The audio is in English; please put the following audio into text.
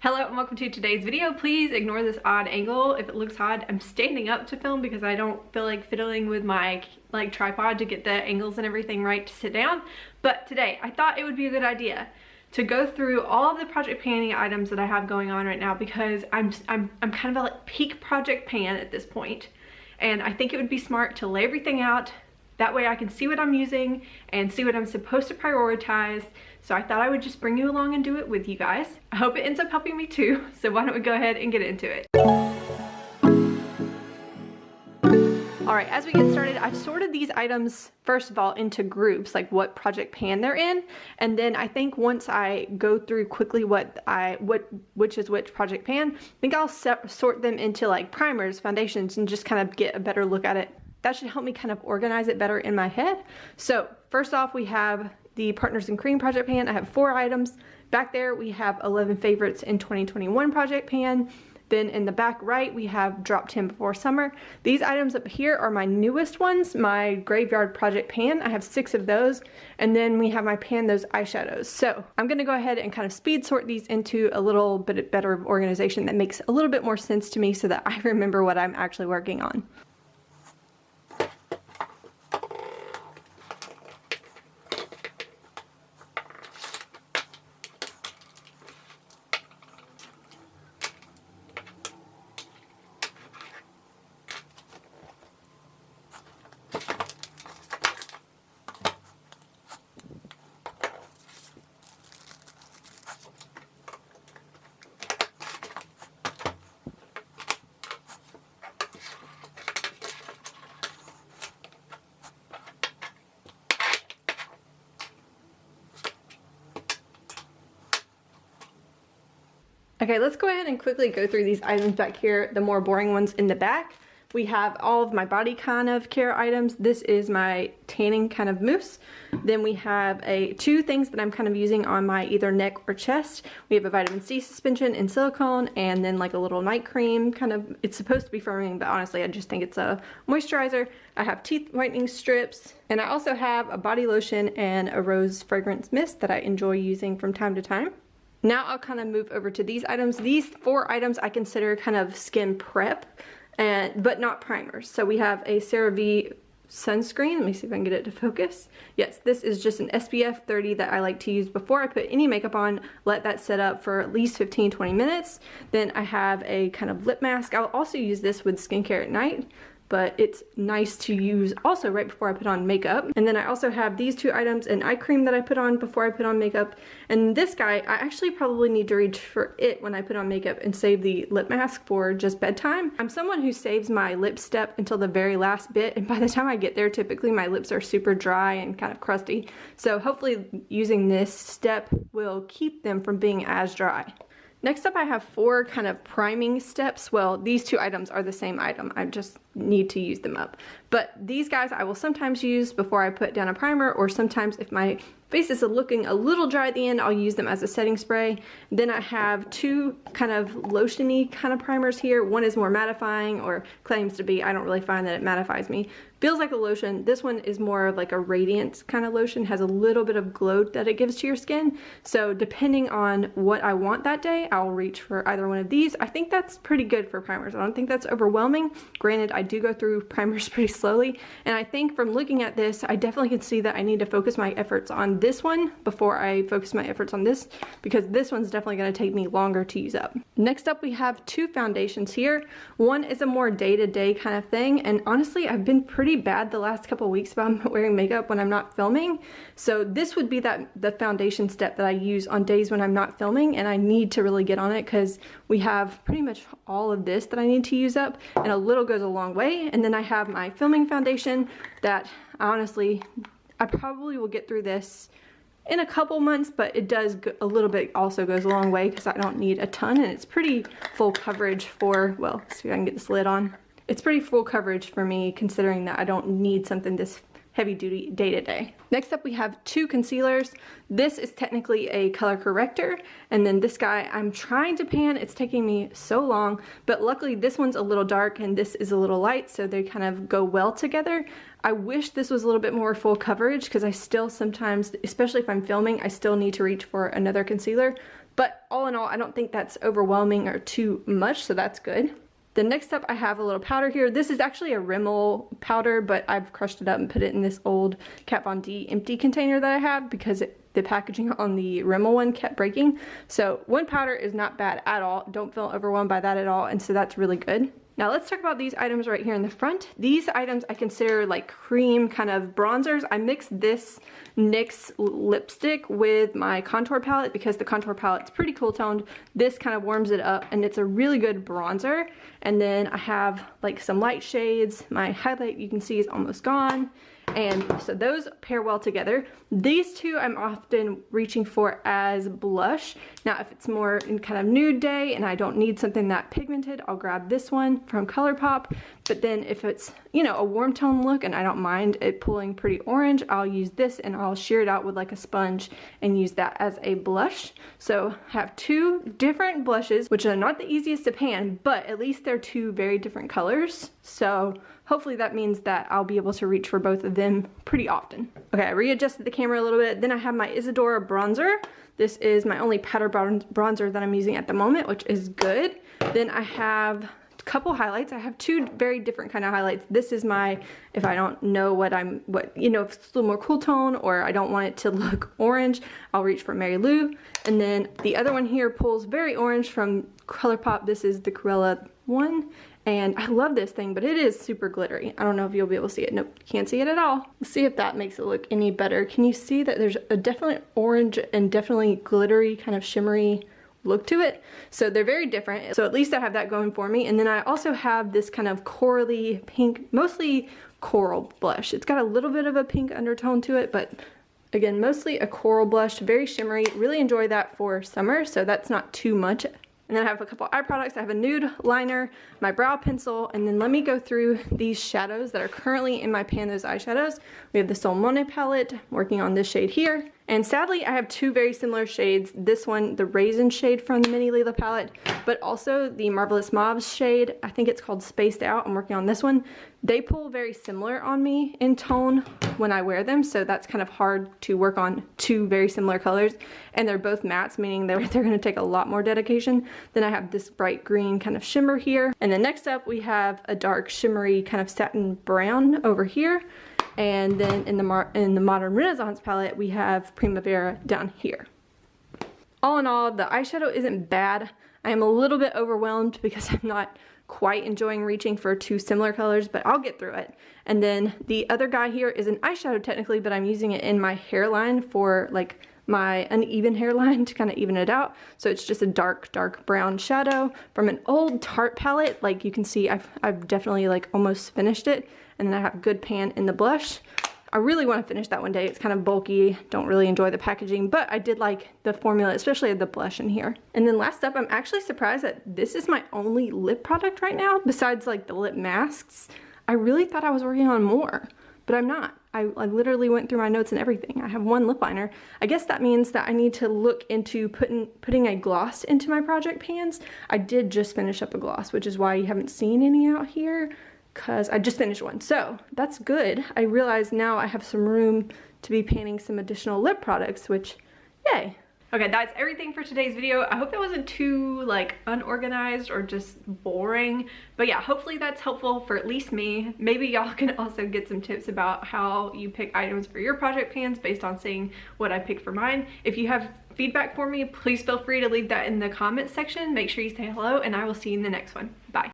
Hello and welcome to today's video. Please ignore this odd angle. If it looks odd, I'm standing up to film because I don't feel like fiddling with my tripod to get the angles and everything right to sit down. But today I thought it would be a good idea to go through all of the project panning items that I have going on right now because I'm kind of at peak project pan at this point. And I think it would be smart to lay everything out. That way I can see what I'm using and see what I'm supposed to prioritize. So I thought I would just bring you along and do it with you guys. I hope it ends up helping me too. So why don't we go ahead and get into it. All right, as we get started, I've sorted these items, first of all, into groups, like what project pan they're in. And then I think once I go through quickly which is which project pan, I think I'll sort them into like primers, foundations, and just kind of get a better look at it. That should help me kind of organize it better in my head. So first off, we have the Partners in Cream project pan. I have 4 items. Back there, we have 11 favorites in 2021 project pan. Then in the back right, we have Drop 10 Before Summer. These items up here are my newest ones, my Graveyard project pan. I have 6 of those. And then we have my Pan Those eyeshadows. So I'm gonna go ahead and kind of speed sort these into a little bit better of organization that makes a little bit more sense to me so that I remember what I'm actually working on. Okay, let's go ahead and quickly go through these items back here, the more boring ones in the back. We have all of my body kind of care items. This is my tanning kind of mousse. Then we have 2 things that I'm kind of using on my either neck or chest. We have a vitamin C suspension in silicone and then like a little night cream kind of, it's supposed to be firming, but honestly I just think it's a moisturizer. I have teeth whitening strips, and I also have a body lotion and a rose fragrance mist that I enjoy using from time to time. Now I'll kind of move over to these items. These 4 items I consider kind of skin prep, but not primers. So we have a Cerave Sunscreen. Let me see if I can get it to focus. Yes, this is just an SPF 30 that I like to use before I put any makeup on. Let that set up for at least 15-20 minutes. Then I have a kind of lip mask. I'll also use this with skincare at night, but it's nice to use also right before I put on makeup. And then I also have these 2 items, an eye cream that I put on before I put on makeup. And this guy, I actually probably need to reach for it when I put on makeup and save the lip mask for just bedtime. I'm someone who saves my lip step until the very last bit, and by the time I get there, typically my lips are super dry and kind of crusty. So hopefully using this step will keep them from being as dry. Next up, I have 4 kind of priming steps. Well, these 2 items are the same item. I just need to use them up. But these guys I will sometimes use before I put down a primer, or sometimes if my face is looking a little dry at the end, I'll use them as a setting spray. Then I have 2 kind of lotiony kind of primers here. One is more mattifying, or claims to be. I don't really find that it mattifies me. Feels like a lotion. This one is more of like a radiant kind of lotion, has a little bit of glow that it gives to your skin. So depending on what I want that day, I'll reach for either one of these. I think that's pretty good for primers. I don't think that's overwhelming. Granted, I do go through primers pretty slowly, and I think from looking at this, I definitely can see that I need to focus my efforts on this one before I focus my efforts on this, because this one's definitely going to take me longer to use up. Next up, we have 2 foundations here. One is a more day-to-day kind of thing, and honestly, I've been pretty bad the last couple of weeks about wearing makeup when I'm not filming. So this would be the foundation step that I use on days when I'm not filming, and I need to really get on it because we have pretty much all of this that I need to use up, and a little goes a long way. And then I have my filming foundation that honestly, I probably will get through this in a couple months, but it does a little bit also goes a long way because I don't need a ton, and it's pretty full coverage for, well, let's see if I can get this lid on. It's pretty full coverage for me considering that I don't need something this heavy duty day to day. Next up, we have 2 concealers. This is technically a color corrector, and then this guy I'm trying to pan. It's taking me so long, but luckily this one's a little dark and this is a little light, so they kind of go well together. I wish this was a little bit more full coverage because I still sometimes, especially if I'm filming, I still need to reach for another concealer. But all in all, I don't think that's overwhelming or too much, so that's good. The next up, I have a little powder here. This is actually a Rimmel powder, but I've crushed it up and put it in this old Kat Von D empty container that I have because the packaging on the Rimmel one kept breaking. So one powder is not bad at all. Don't feel overwhelmed by that at all, and so that's really good. Now let's talk about these items right here in the front. These items I consider like cream kind of bronzers. I mixed this NYX lipstick with my contour palette because the contour palette's pretty cool toned. This kind of warms it up and it's a really good bronzer. And then I have like some light shades. My highlight you can see is almost gone. And so those pair well together. These two I'm often reaching for as blush. Now if it's more in kind of nude day and I don't need something that pigmented, I'll grab this one from ColourPop. But then if it's, you know, a warm tone look and I don't mind it pulling pretty orange, I'll use this and I'll shear it out with like a sponge and use that as a blush. So I have two different blushes, which are not the easiest to pan, but at least they're two very different colors. So hopefully that means that I'll be able to reach for both of them pretty often. Okay, I readjusted the camera a little bit. Then I have my Isadora bronzer. This is my only powder bronzer that I'm using at the moment, which is good. Then I have a couple highlights. I have two very different kind of highlights. This is my, if I don't know you know, if it's a little more cool tone or I don't want it to look orange, I'll reach for Mary Lou. And then the other one here pulls very orange from ColourPop. This is the Cruella one. And I love this thing, but it is super glittery. I don't know if you'll be able to see it. Nope, can't see it at all. Let's see if that makes it look any better. Can you see that there's a definite orange and definitely glittery kind of shimmery look to it? So they're very different. So at least I have that going for me. And then I also have this kind of corally pink, mostly coral blush. It's got a little bit of a pink undertone to it, but again, mostly a coral blush, very shimmery. Really enjoy that for summer, so that's not too much. And then I have a couple eye products. I have a nude liner, my brow pencil, and then let me go through these shadows that are currently in my pan, those eyeshadows. We have the Sol Monet palette, working on this shade here. And sadly, I have two very similar shades. This one, the Raisin shade from the Mini Lila palette, but also the Marvelous Mauves shade. I think it's called Spaced Out. I'm working on this one. They pull very similar on me in tone when I wear them, so that's kind of hard to work on two very similar colors. And they're both mattes, meaning they're going to take a lot more dedication. Then I have this bright green kind of shimmer here. And then next up, we have a dark shimmery kind of satin brown over here. And then in the Modern Renaissance palette, we have Primavera down here. All in all, the eyeshadow isn't bad. I am a little bit overwhelmed because I'm not quite enjoying reaching for two similar colors, but I'll get through it. And then the other guy here is an eyeshadow technically, but I'm using it in my hairline for like my uneven hairline to kind of even it out. So it's just a dark brown shadow from an old Tarte palette. Like you can see, I've definitely like almost finished it. And then I have Good Pan in the blush. I really want to finish that one day. It's kind of bulky, don't really enjoy the packaging, but I did like the formula, especially the blush in here. And then last up, I'm actually surprised that this is my only lip product right now, besides like the lip masks. I really thought I was working on more, but I'm not. I literally went through my notes and everything. I have one lip liner. I guess that means that I need to look into putting a gloss into my project pans. I did just finish up a gloss, which is why you haven't seen any out here, because I just finished one. So that's good. I realize now I have some room to be panning some additional lip products, which, yay. Okay, that's everything for today's video. I hope that wasn't too like unorganized or just boring, but yeah, hopefully that's helpful for at least me. Maybe y'all can also get some tips about how you pick items for your project pans based on seeing what I picked for mine. If you have feedback for me, please feel free to leave that in the comments section. Make sure you say hello, and I will see you in the next one. Bye.